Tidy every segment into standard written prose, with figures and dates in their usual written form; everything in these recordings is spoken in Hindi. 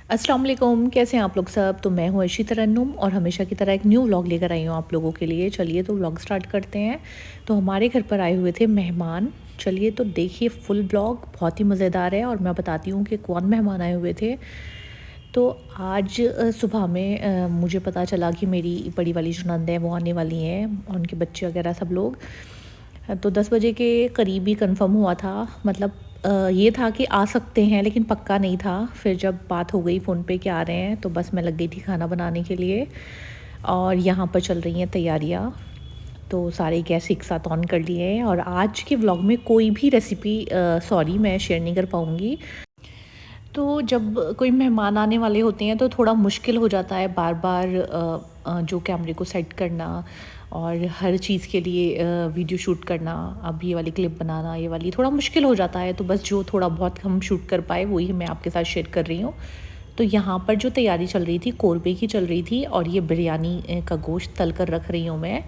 अस्सलाम वालेकुम, कैसे हैं आप लोग सब। तो मैं हूँ अर्शी तरन्नुम और हमेशा की तरह एक न्यू व्लॉग लेकर आई हूँ आप लोगों के लिए। चलिए तो व्लॉग स्टार्ट करते हैं। तो हमारे घर पर आए हुए थे मेहमान। चलिए तो देखिए फुल व्लॉग बहुत ही मज़ेदार है और मैं बताती हूँ कि कौन मेहमान आए हुए थे। तो आज सुबह में मुझे पता चला कि मेरी बड़ी वाली जो नंद है वो आने वाली हैं और उनके बच्चे वगैरह सब लोग। तो 10 बजे के करीब ही कंफर्म हुआ था। मतलब ये था कि आ सकते हैं लेकिन पक्का नहीं था। फिर जब बात हो गई फ़ोन पे कि आ रहे हैं तो बस मैं लग गई थी खाना बनाने के लिए। और यहाँ पर चल रही हैं तैयारियाँ। तो सारे गैस एक साथ ऑन कर लिए हैं और आज के व्लॉग में कोई भी रेसिपी सॉरी मैं शेयर नहीं कर पाऊँगी। तो जब कोई मेहमान आने वाले होते हैं तो थोड़ा मुश्किल हो जाता है बार बार जो कैमरे को सेट करना और हर चीज़ के लिए वीडियो शूट करना। अब ये वाली क्लिप बनाना, ये वाली थोड़ा मुश्किल हो जाता है। तो बस जो थोड़ा बहुत हम शूट कर पाए वही मैं आपके साथ शेयर कर रही हूँ। तो यहाँ पर जो तैयारी चल रही थी कोरबे की चल रही थी और ये बिरयानी का गोश्त तल कर रख रही हूँ मैं।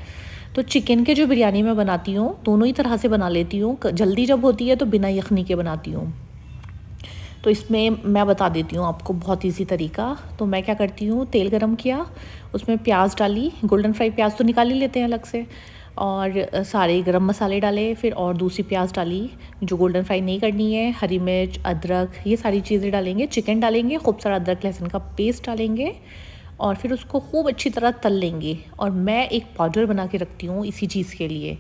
तो चिकन के जो बिरयानी मैं बनाती हूँ दोनों ही तरह से बना लेती हूँ। जल्दी जब होती है तो बिना यखनी के बनाती हूँ। तो इसमें मैं बता देती हूँ आपको बहुत इजी तरीका। तो मैं क्या करती हूँ, तेल गरम किया, उसमें प्याज डाली, गोल्डन फ्राई प्याज तो निकाल ही लेते हैं अलग से, और सारे गरम मसाले डाले। फिर और दूसरी प्याज डाली जो गोल्डन फ्राई नहीं करनी है, हरी मिर्च, अदरक, ये सारी चीज़ें डालेंगे। चिकन डालेंगे, खूब सारा अदरक लहसुन का पेस्ट डालेंगे और फिर उसको खूब अच्छी तरह तल लेंगे। और मैं एक पाउडर बना के रखती हूँ इसी चीज़ के लिए।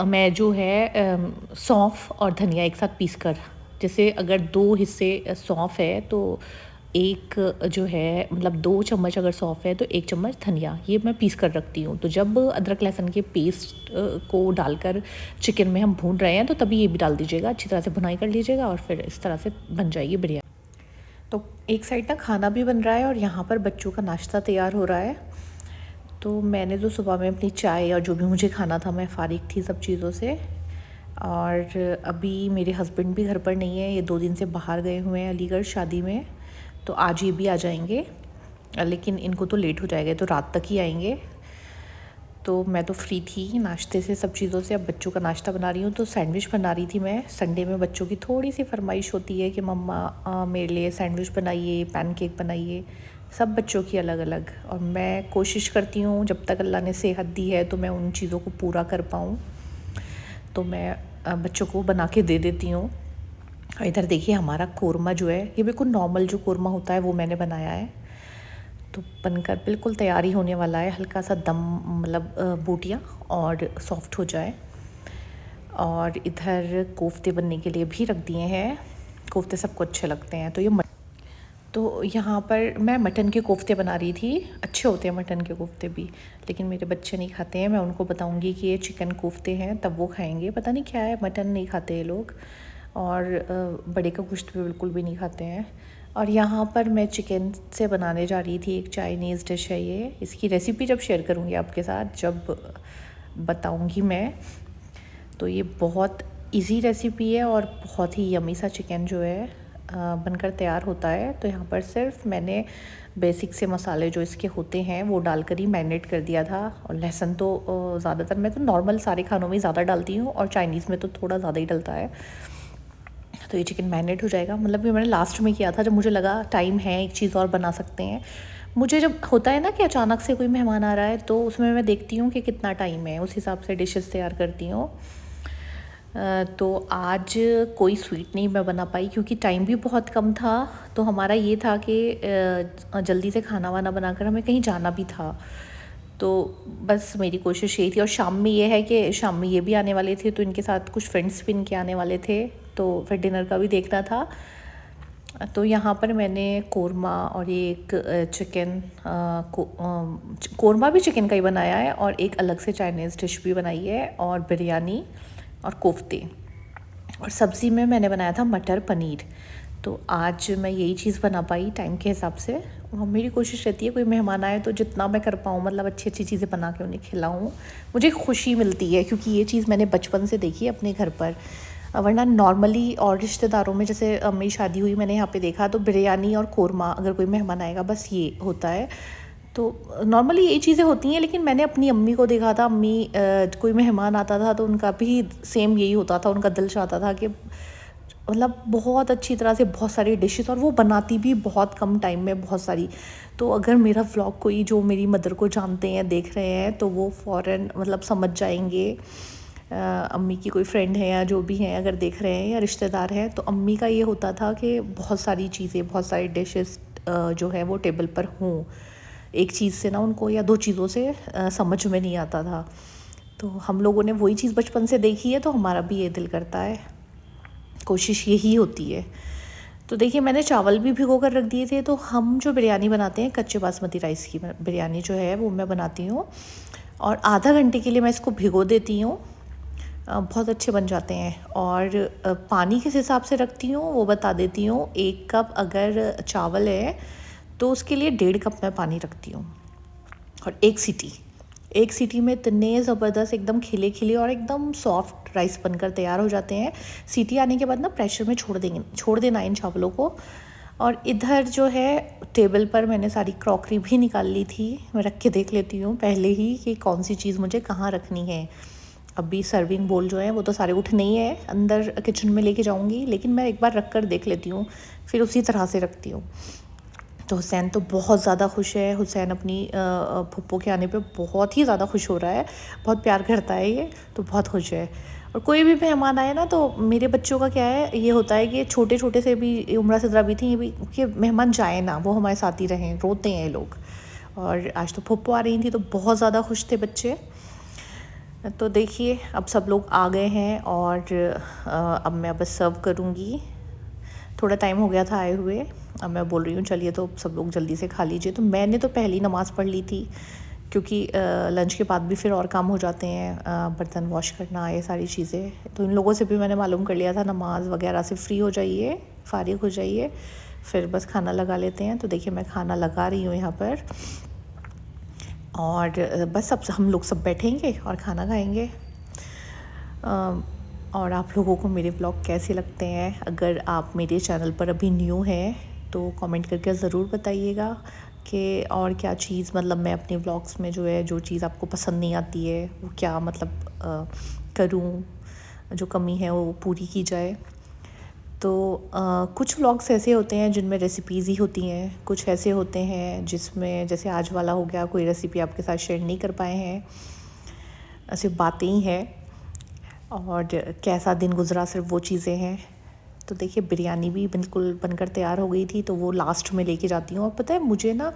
मैं जो है सौंफ और धनिया एक साथ पीस कर, जैसे अगर 2 हिस्से सौंफ है तो एक जो है मतलब 2 चम्मच अगर सौंफ है तो 1 चम्मच धनिया, ये मैं पीस कर रखती हूँ। तो जब अदरक लहसुन के पेस्ट को डालकर चिकन में हम भून रहे हैं तो तभी ये भी डाल दीजिएगा, अच्छी तरह से भुनाई कर लीजिएगा और फिर इस तरह से बन जाएगी बिरयानी। तो एक साइड ना खाना भी बन रहा है और यहाँ पर बच्चों का नाश्ता तैयार हो रहा है। तो मैंने तो सुबह में अपनी चाय और जो भी मुझे खाना था मैं फ़ारिग थी सब चीज़ों से। और अभी मेरे हस्बैंड भी घर पर नहीं है, ये 2 दिन से बाहर गए हुए हैं अलीगढ़ शादी में। तो आज ये भी आ जाएंगे, लेकिन इनको तो लेट हो जाएगा, तो रात तक ही आएंगे। तो मैं तो फ्री थी नाश्ते से सब चीज़ों से। अब बच्चों का नाश्ता बना रही हूँ। तो सैंडविच बना रही थी मैं। संडे में बच्चों की थोड़ी सी फरमाइश होती है कि मम्मा मेरे लिए सैंडविच बनाइए, पैनकेक बनाइए, सब बच्चों की अलग अलग। और मैं कोशिश करती हूँ जब तक अल्लाह ने सेहत दी है तो मैं उन चीज़ों को पूरा कर पाऊँ। तो मैं बच्चों को बना के दे देती हूँ। इधर देखिए हमारा कोरमा जो है ये बिल्कुल नॉर्मल जो कोरमा होता है वो मैंने बनाया है। तो बनकर बिल्कुल तैयारी होने वाला है, हल्का सा दम मतलब बोटियाँ और सॉफ्ट हो जाए। और इधर कोफ्ते बनने के लिए भी रख दिए हैं। कोफ्ते सबको अच्छे लगते हैं। तो यहाँ पर मैं मटन के कोफ्ते बना रही थी। अच्छे होते हैं मटन के कोफ्ते भी, लेकिन मेरे बच्चे नहीं खाते हैं। मैं उनको बताऊँगी कि ये चिकन कोफ्ते हैं तब वो खाएंगे। पता नहीं क्या है, मटन नहीं खाते ये लोग और बड़े का गोश्त भी बिल्कुल भी नहीं खाते हैं। और यहाँ पर मैं चिकन से बनाने जा रही थी एक चाइनीज़ डिश है ये। इसकी रेसिपी जब शेयर करूँगी आपके साथ, जब बताऊँगी मैं। तो ये बहुत इजी रेसिपी है और बहुत ही यमी सा चिकन जो है बनकर तैयार होता है। तो यहाँ पर सिर्फ मैंने बेसिक से मसाले जो इसके होते हैं वो डालकर ही मैरिनेट कर दिया था। और लहसुन तो ज़्यादातर मैं तो नॉर्मल सारे खानों में ज़्यादा डालती हूँ और चाइनीज़ में तो थोड़ा ज़्यादा ही डलता है। तो ये चिकन मैरिनेट हो जाएगा। मतलब ये मैंने लास्ट में किया था जब मुझे लगा टाइम है, एक चीज़ और बना सकते हैं। मुझे जब होता है ना कि अचानक से कोई मेहमान आ रहा है तो उसमें मैं देखती हूँ कि कितना टाइम है, उस हिसाब से डिशेस तैयार करती हूँ। तो आज कोई स्वीट नहीं मैं बना पाई क्योंकि टाइम भी बहुत कम था। तो हमारा ये था कि जल्दी से खाना वाना बनाकर हमें कहीं जाना भी था। तो बस मेरी कोशिश यही थी। और शाम में ये है कि शाम में ये भी आने वाले थे तो इनके साथ कुछ फ्रेंड्स भी इनके आने वाले थे, तो फिर डिनर का भी देखना था। तो यहाँ पर मैंने कोरमा और एक चिकन कोरमा भी चिकन का ही बनाया है और एक अलग से चाइनीज़ डिश भी बनाई है और बिरयानी और कोफ्ते। और सब्ज़ी में मैंने बनाया था मटर पनीर। तो आज मैं यही चीज़ बना पाई टाइम के हिसाब से। और मेरी कोशिश रहती है कोई मेहमान आए तो जितना मैं कर पाऊँ, मतलब अच्छी अच्छी चीज़ें बना के उन्हें खिलाऊँ। मुझे खुशी मिलती है क्योंकि ये चीज़ मैंने बचपन से देखी है अपने घर पर। वरना नॉर्मली और रिश्तेदारों में जैसे मेरी शादी हुई मैंने यहाँ पे देखा तो बिरयानी और कोरमा अगर कोई मेहमान आएगा बस ये होता है। तो नॉर्मली ये चीज़ें होती हैं। लेकिन मैंने अपनी अम्मी को देखा था, कोई मेहमान आता था तो उनका भी सेम यही होता था। उनका दिल चाहता था कि मतलब बहुत अच्छी तरह से बहुत सारी डिशेस, और वो बनाती भी बहुत कम टाइम में बहुत सारी। तो अगर मेरा व्लॉग कोई जो मेरी मदर को जानते हैं देख रहे हैं तो वो फ़ौरन मतलब समझ जाएंगे। अम्मी की कोई फ्रेंड है या जो भी हैं अगर देख रहे हैं या रिश्तेदार हैं, तो अम्मी का ये होता था कि बहुत सारी चीज़ें, बहुत सारी डिशेस जो है वो टेबल पर हों। एक चीज़ से ना उनको या दो चीज़ों से समझ में नहीं आता था। तो हम लोगों ने वही चीज़ बचपन से देखी है, तो हमारा भी ये दिल करता है, कोशिश यही होती है। तो देखिए मैंने चावल भी भिगो कर रख दिए थे। तो हम जो बिरयानी बनाते हैं, कच्चे बासमती राइस की बिरयानी जो है वो मैं बनाती हूँ, और आधा घंटे के लिए मैं इसको भिगो देती हूँ। बहुत अच्छे बन जाते हैं। और पानी किस हिसाब से रखती हूँ वो बता देती हूँ। 1 कप अगर चावल है तो उसके लिए 1.5 कप मैं पानी रखती हूँ। और एक सीटी में इतने ज़बरदस्त एकदम खिले खिले और एकदम सॉफ्ट राइस बनकर तैयार हो जाते हैं। सीटी आने के बाद ना प्रेशर में छोड़ देना इन चावलों को। और इधर जो है टेबल पर मैंने सारी क्रॉकरी भी निकाल ली थी। मैं रख के देख लेती हूँ पहले ही कि कौन सी चीज़ मुझे कहाँ रखनी है। अभी सर्विंग बोल जो है वो तो सारे उठने ही है, अंदर किचन में लेके जाऊँगी, लेकिन मैं एक बार रख कर देख लेती हूँ, फिर उसी तरह से रखती हूँ। तो हुसैन तो बहुत ज़्यादा खुश है। हुसैन अपनी फूफो के आने पे बहुत ही ज़्यादा खुश हो रहा है, बहुत प्यार करता है ये, तो बहुत खुश है। और कोई भी मेहमान आए ना तो मेरे बच्चों का क्या है, ये होता है कि छोटे छोटे से भी उम्र से ज़रा भी थी ये भी कि मेहमान जाए ना, वो हमारे साथ ही रहें, रोते हैं ये लोग। और आज तो फूफो आ रही थी तो बहुत ज़्यादा खुश थे बच्चे। तो देखिए अब सब लोग आ गए हैं और अब मैं बस सर्व करूँगी। थोड़ा टाइम हो गया था आए हुए, अब मैं बोल रही हूँ चलिए तो सब लोग जल्दी से खा लीजिए। तो मैंने तो पहली नमाज़ पढ़ ली थी, क्योंकि लंच के बाद भी फिर और काम हो जाते हैं, बर्तन वॉश करना, ये सारी चीज़ें। तो इन लोगों से भी मैंने मालूम कर लिया था, नमाज वगैरह से फ्री हो जाइए, फ़ारिग हो जाइए, फिर बस खाना लगा लेते हैं। तो देखिए मैं खाना लगा रही हूँ यहाँ पर, और बस अब हम लोग सब बैठेंगे और खाना खाएंगे। और आप लोगों को मेरे ब्लॉग कैसे लगते हैं? अगर आप मेरे चैनल पर अभी न्यू हैं तो कमेंट करके ज़रूर बताइएगा कि और क्या चीज़, मतलब मैं अपने ब्लॉग्स में जो है जो चीज़ आपको पसंद नहीं आती है वो क्या मतलब करूं, जो कमी है वो पूरी की जाए। तो कुछ व्लॉग्स ऐसे होते हैं जिनमें रेसिपीज़ ही होती हैं, कुछ ऐसे होते हैं जिसमें जैसे आज वाला हो गया, कोई रेसिपी आपके साथ शेयर नहीं कर पाए हैं, सिर्फ बातें ही हैं और कैसा दिन गुजरा सिर्फ वो चीज़ें हैं। तो देखिए बिरयानी भी बिल्कुल बनकर तैयार हो गई थी, तो वो लास्ट में लेके जाती हूँ। और पता है मुझे ना,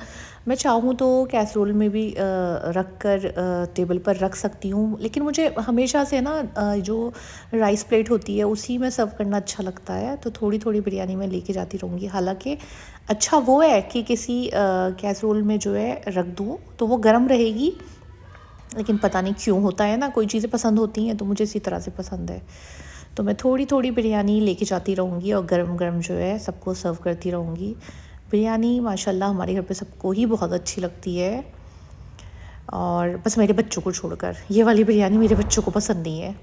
मैं चाहूँ तो कैसरोल में भी रख कर टेबल पर रख सकती हूँ, लेकिन मुझे हमेशा से ना जो राइस प्लेट होती है उसी में सर्व करना अच्छा लगता है। तो थोड़ी थोड़ी बिरयानी में लेके जाती रहूँगी। हालांकि अच्छा वो है कि किसी कैसरोल में जो है रख दूँ तो वो गर्म रहेगी, लेकिन पता नहीं क्यों होता है ना, कोई चीज़ें पसंद होती हैं तो मुझे इसी तरह से पसंद है। तो मैं थोड़ी थोड़ी बिरयानी लेके जाती रहूँगी और गरम गरम जो है सबको सर्व करती रहूँगी। बिरयानी माशाल्लाह हमारे घर पे सबको ही बहुत अच्छी लगती है, और बस मेरे बच्चों को छोड़कर ये वाली बिरयानी मेरे बच्चों को पसंद नहीं है,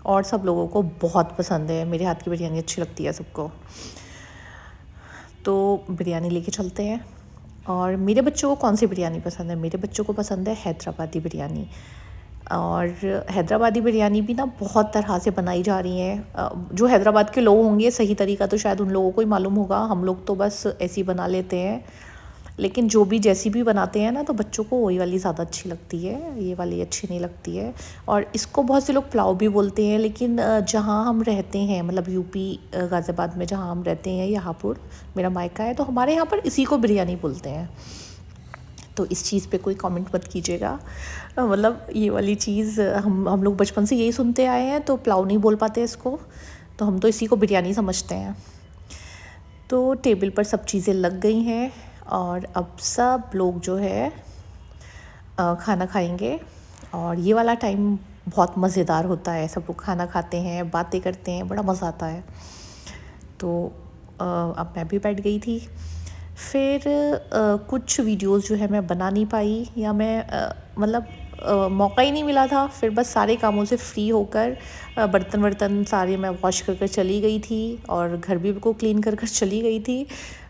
और सब लोगों को बहुत पसंद है। मेरे हाथ की बिरयानी अच्छी लगती है सबको। तो बिरयानी लेके चलते हैं। और मेरे बच्चों को कौन सी बिरयानी पसंद है? मेरे बच्चों को पसंद है हैदराबादी बिरयानी। और हैदराबादी बिरयानी भी ना बहुत तरह से बनाई जा रही है। जो हैदराबाद के लोग होंगे सही तरीका तो शायद उन लोगों को ही मालूम होगा, हम लोग तो बस ऐसे ही बना लेते हैं। लेकिन जो भी जैसी भी बनाते हैं ना तो बच्चों को वही वाली ज़्यादा अच्छी लगती है, ये वाली अच्छी नहीं लगती है। और इसको बहुत से लोग पुलाव भी बोलते हैं, लेकिन जहाँ हम रहते हैं मतलब यूपी गाज़ियाबाद में जहाँ हम रहते हैं, यहाँपुर मेरा मायका है, तो हमारे यहाँ पर इसी को बिरयानी बोलते हैं। तो इस चीज़ पे कोई कमेंट मत कीजिएगा। मतलब ये वाली चीज़ हम लोग बचपन से यही सुनते आए हैं, तो पुलाव नहीं बोल पाते इसको, तो हम तो इसी को बिरयानी समझते हैं। तो टेबल पर सब चीज़ें लग गई हैं और अब सब लोग जो है खाना खाएंगे। और ये वाला टाइम बहुत मज़ेदार होता है, सब लोग खाना खाते हैं, बातें करते हैं, बड़ा मज़ा आता है। तो अब मैं भी बैठ गई थी। फिर कुछ वीडियोस जो है मैं बना नहीं पाई, या मैं मतलब मौका ही नहीं मिला था। फिर बस सारे कामों से फ्री होकर बर्तन वर्तन सारे मैं वॉश कर कर चली गई थी, और घर भी को क्लीन कर कर चली गई थी,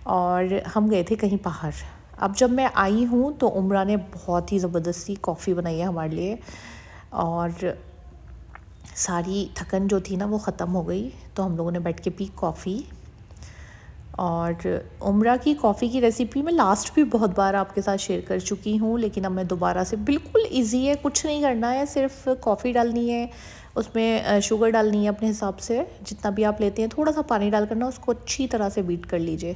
और हम गए थे कहीं बाहर। अब जब मैं आई हूँ तो उमरा ने बहुत ही ज़बरदस्ती कॉफ़ी बनाई है हमारे लिए, और सारी थकन जो थी ना वो ख़त्म हो गई। तो हम लोगों ने बैठ के पी कॉफ़ी। और उम्रा की कॉफ़ी की रेसिपी मैं लास्ट भी बहुत बार आपके साथ शेयर कर चुकी हूँ, लेकिन अब मैं दोबारा से, बिल्कुल इजी है, कुछ नहीं करना है, सिर्फ कॉफ़ी डालनी है, उसमें शुगर डालनी है अपने हिसाब से, जितना भी आप लेते हैं, थोड़ा सा पानी डाल करना उसको अच्छी तरह से बीट कर लीजिए।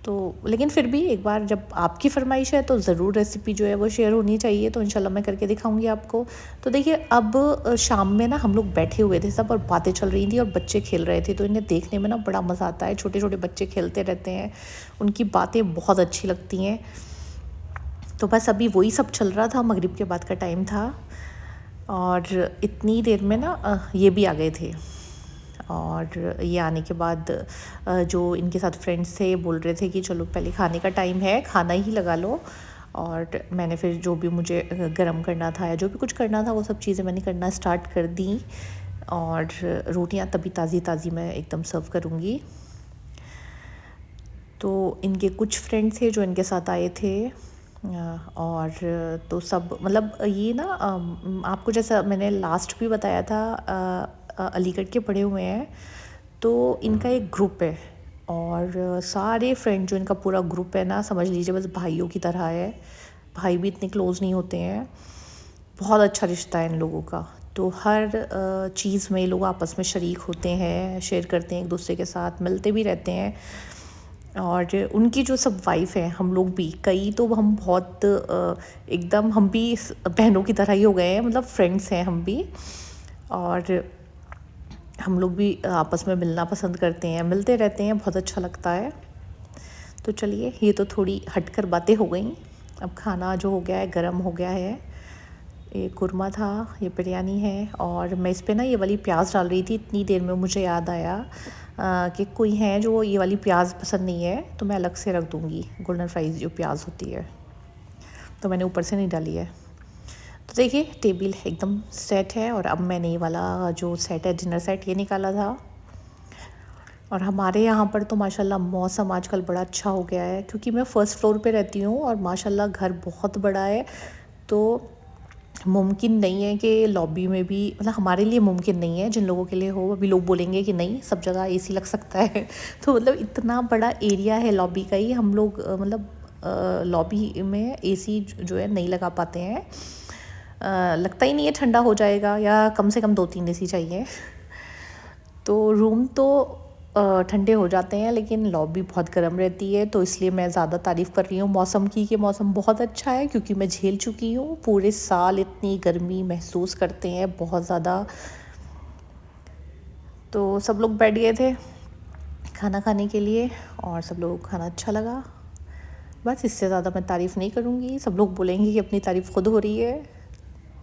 तो लेकिन फिर भी एक बार जब आपकी फरमाइश है तो ज़रूर रेसिपी जो है वो शेयर होनी चाहिए, तो इंशाल्लाह मैं करके दिखाऊंगी आपको। तो देखिए अब शाम में ना हम लोग बैठे हुए थे सब और बातें चल रही थी और बच्चे खेल रहे थे, तो इन्हें देखने में ना बड़ा मज़ा आता है। छोटे छोटे बच्चे खेलते रहते हैं, उनकी बातें बहुत अच्छी लगती हैं। तो बस अभी वही सब चल रहा था, मगरिब के बाद का टाइम था और इतनी देर में ना ये भी आ गए थे। और ये आने के बाद जो इनके साथ फ्रेंड्स थे बोल रहे थे कि चलो पहले खाने का टाइम है, खाना ही लगा लो। और मैंने फिर जो भी मुझे गरम करना था या जो भी कुछ करना था वो सब चीज़ें मैंने करना स्टार्ट कर दी। और रोटियां तभी ताज़ी ताज़ी मैं एकदम सर्व करूँगी। तो इनके कुछ फ्रेंड्स थे जो इनके साथ आए थे और तो सब मतलब ये ना आपको जैसा मैंने लास्ट भी बताया था, अलीगढ़ के पढ़े हुए हैं, तो इनका एक ग्रुप है और सारे फ्रेंड जो इनका पूरा ग्रुप है ना, समझ लीजिए बस भाइयों की तरह है। भाई भी इतने क्लोज़ नहीं होते हैं, बहुत अच्छा रिश्ता है इन लोगों का। तो हर चीज़ में ये लोग आपस में शरीक होते हैं, शेयर करते हैं, एक दूसरे के साथ मिलते भी रहते हैं। और उनकी जो सब वाइफ हैं, हम लोग भी कई, तो हम बहुत एकदम हम भी बहनों की तरह ही हो गए हैं, मतलब फ्रेंड्स हैं हम भी। और हम लोग भी आपस में मिलना पसंद करते हैं, मिलते रहते हैं, बहुत अच्छा लगता है। तो चलिए, ये तो थोड़ी हटकर बातें हो गई। अब खाना जो हो गया है गरम हो गया है। ये कुरमा था, ये बिरयानी है और मैं इस पे ना ये वाली प्याज डाल रही थी। इतनी देर में मुझे याद आया कि कोई है जो ये वाली प्याज पसंद नहीं है, तो मैं अलग से रख दूँगी। गोल्डन फ्राइज़ जो प्याज होती है, तो मैंने ऊपर से नहीं डाली है। तो देखिए टेबल एकदम सेट है और अब मैंने ये वाला जो सेट है, डिनर सेट, ये निकाला था। और हमारे यहाँ पर तो माशाल्लाह मौसम आजकल बड़ा अच्छा हो गया है, क्योंकि मैं फ़र्स्ट फ्लोर पे रहती हूँ और माशाल्लाह घर बहुत बड़ा है। तो मुमकिन नहीं है कि लॉबी में भी, मतलब हमारे लिए मुमकिन नहीं है, जिन लोगों के लिए हो। अभी लोग बोलेंगे कि नहीं सब जगह एसी लग सकता है तो मतलब इतना बड़ा एरिया है लॉबी का ही, हम लोग मतलब लॉबी में एसी जो है नहीं लगा पाते हैं। लगता ही नहीं है ठंडा हो जाएगा, या कम से कम 2-3 एसी चाहिए। तो रूम तो ठंडे हो जाते हैं, लेकिन लॉबी बहुत गर्म रहती है। तो इसलिए मैं ज़्यादा तारीफ़ कर रही हूँ मौसम की, कि मौसम बहुत अच्छा है, क्योंकि मैं झेल चुकी हूँ पूरे साल, इतनी गर्मी महसूस करते हैं बहुत ज़्यादा। तो सब लोग बैठ गए थे खाना खाने के लिए और सब लोगों को खाना अच्छा लगा। बस इससे ज़्यादा मैं तारीफ़ नहीं करूँगी, सब लोग बोलेंगे कि अपनी तारीफ़ खुद हो रही है।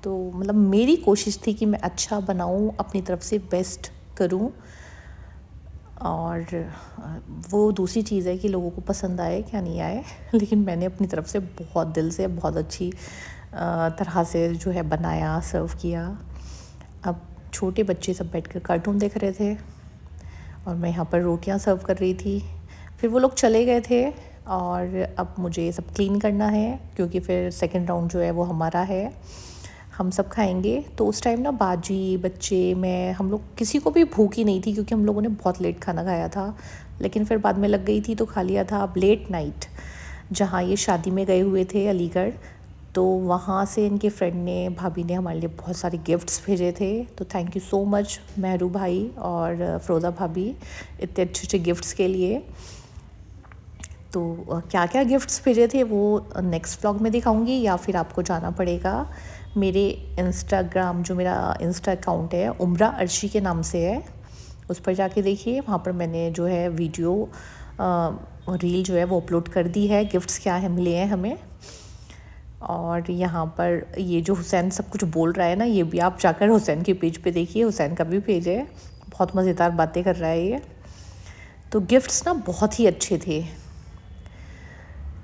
तो मतलब मेरी कोशिश थी कि मैं अच्छा बनाऊँ, अपनी तरफ से बेस्ट करूँ। और वो दूसरी चीज़ है कि लोगों को पसंद आए क्या नहीं आए, लेकिन मैंने अपनी तरफ से बहुत दिल से, बहुत अच्छी तरह से जो है बनाया, सर्व किया। अब छोटे बच्चे सब बैठकर कार्टून देख रहे थे और मैं यहाँ पर रोटियाँ सर्व कर रही थी। फिर वो लोग चले गए थे और अब मुझे सब क्लीन करना है, क्योंकि फिर सेकंड राउंड जो है वो हमारा है, हम सब खाएंगे। तो उस टाइम ना बाजी, बच्चे, मैं, हम लोग किसी को भी भूख ही नहीं थी, क्योंकि हम लोगों ने बहुत लेट खाना खाया था। लेकिन फिर बाद में लग गई थी तो खा लिया था। अब लेट नाइट जहाँ ये शादी में गए हुए थे अलीगढ़, तो वहाँ से इनके फ्रेंड ने, भाभी ने हमारे लिए बहुत सारे गिफ्ट्स भेजे थे। तो thank you so much Mehru भाई और फ़रोज़ा भाभी, इतने अच्छे अच्छे गिफ्ट्स के लिए। तो क्या क्या गिफ्ट्स भेजे थे वो नेक्स्ट व्लॉग में दिखाऊंगी, या फिर आपको जाना पड़ेगा मेरे इंस्टाग्राम, जो मेरा इंस्टा अकाउंट है उम्रा अर्शी के नाम से है, उस पर जाके देखिए। वहाँ पर मैंने जो है वीडियो रील जो है वो अपलोड कर दी है, गिफ्ट्स क्या है मिले हैं हमें। और यहाँ पर ये जो हुसैन सब कुछ बोल रहा है ना, ये भी आप जाकर हुसैन के पेज पे देखिए, हुसैन का भी पेज है, बहुत मज़ेदार बातें कर रहा है ये। तो गिफ्ट्स ना बहुत ही अच्छे थे।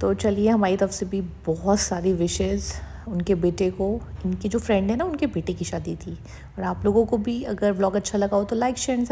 तो चलिए, हमारी तरफ से भी बहुत सारी विशेज़ उनके बेटे को। इनकी जो फ्रेंड है ना, उनके बेटे की शादी थी। और आप लोगों को भी अगर व्लॉग अच्छा लगा हो तो लाइक, शेयर एंड